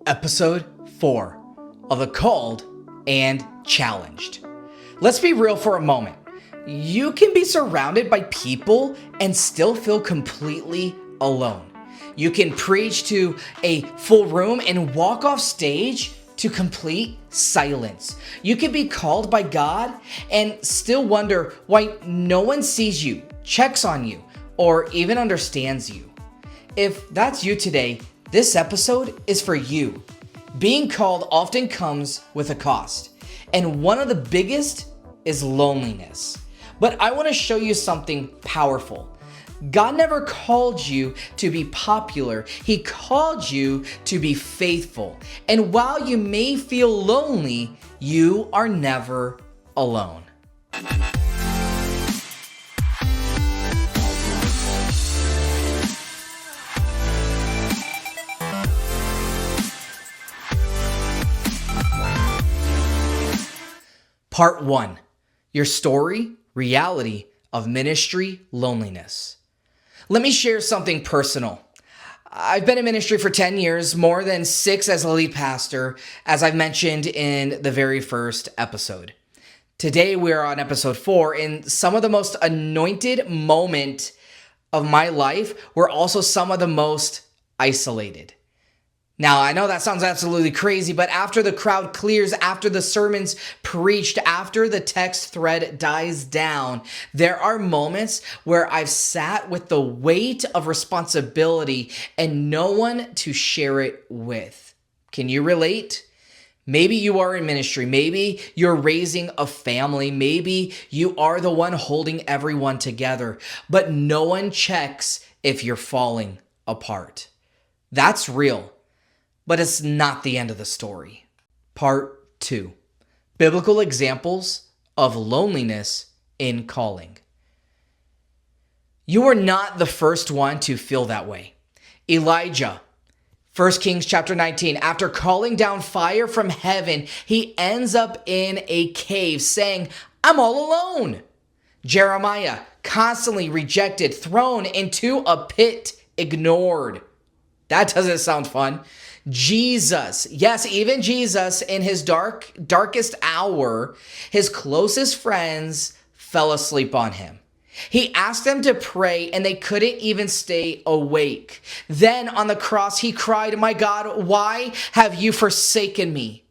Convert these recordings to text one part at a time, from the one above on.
Episode 4 of the Called and Challenged. Let's be real for a moment. You can be surrounded by people and still feel completely alone. You can preach to a full room and walk off stage to complete silence. You can be called by God and still wonder why no one sees you, checks on you, or even understands you. If that's you today, this episode is for you. Being called often comes with a cost, and one of the biggest is loneliness. But I want to show you something powerful. God never called you to be popular. He called you to be faithful. And while you may feel lonely, you are never alone. Part 1. Your story, reality of ministry, loneliness. Let me share something personal. I've been in ministry for 10 years, more than 6 as a lead pastor, as I've mentioned in the very first episode. Today we're on episode 4, and some of the most anointed moment of my life were also some of the most isolated. Now, I know that sounds absolutely crazy, but after the crowd clears, after the sermon's preached, after the text thread dies down, there are moments where I've sat with the weight of responsibility and no one to share it with. Can you relate? Maybe you are in ministry. Maybe you're raising a family. Maybe you are the one holding everyone together, but no one checks if you're falling apart. That's real. But it's not the end of the story. Part 2. Biblical examples of loneliness in calling. You are not the first one to feel that way. Elijah, 1 Kings chapter 19, after calling down fire from heaven, he ends up in a cave saying, "I'm all alone." Jeremiah, constantly rejected, thrown into a pit, ignored. That doesn't sound fun. Jesus, yes, even Jesus, in his darkest hour, his closest friends fell asleep on him. He asked them to pray and they couldn't even stay awake. Then on the cross, he cried, "My God, why have you forsaken me?"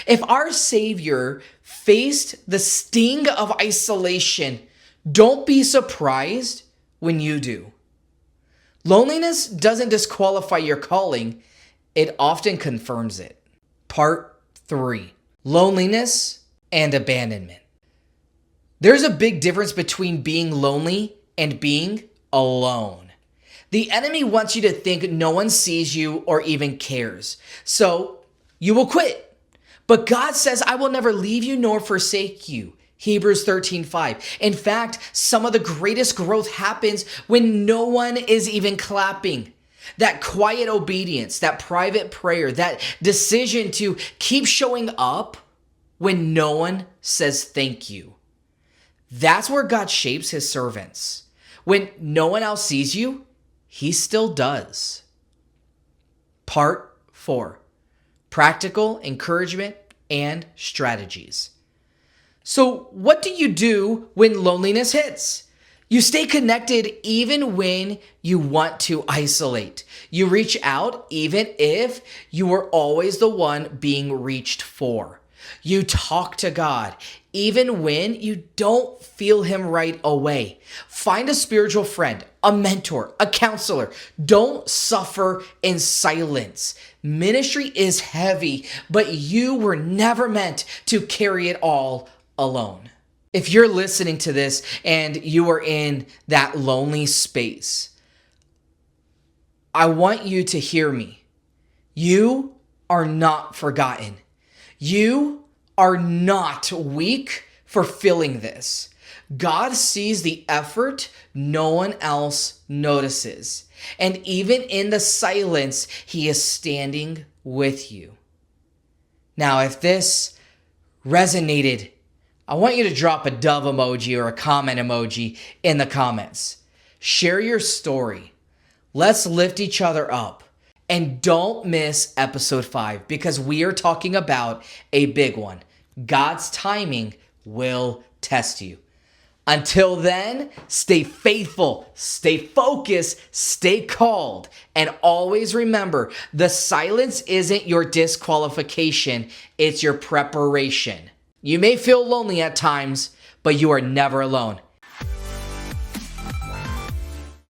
If our Savior faced the sting of isolation, don't be surprised when you do. Loneliness doesn't disqualify your calling. It often confirms it. Part 3. Loneliness and abandonment. There's a big difference between being lonely and being alone. The enemy wants you to think no one sees you or even cares, so you will quit. But God says, "I will never leave you nor forsake you." Hebrews 13:5. In fact, some of the greatest growth happens when no one is even clapping. That quiet obedience, that private prayer, that decision to keep showing up when no one says thank you. That's where God shapes his servants. When no one else sees you, he still does. Part 4. Practical encouragement and strategies. So what do you do when loneliness hits? You stay connected even when you want to isolate. You reach out even if you are always the one being reached for. You talk to God even when you don't feel him right away. Find a spiritual friend, a mentor, a counselor. Don't suffer in silence. Ministry is heavy, but you were never meant to carry it all alone. If you're listening to this and you are in that lonely space, I want you to hear me. You are not forgotten. You are not weak for feeling this. God sees the effort no one else notices. And even in the silence, he is standing with you. Now, if this resonated, I want you to drop a dove emoji or a comment emoji in the comments. Share your story. Let's lift each other up. And don't miss episode 5 because we are talking about a big one. God's timing will test you. Until then, stay faithful, stay focused, stay called, and always remember the silence isn't your disqualification, it's your preparation. You may feel lonely at times, but you are never alone.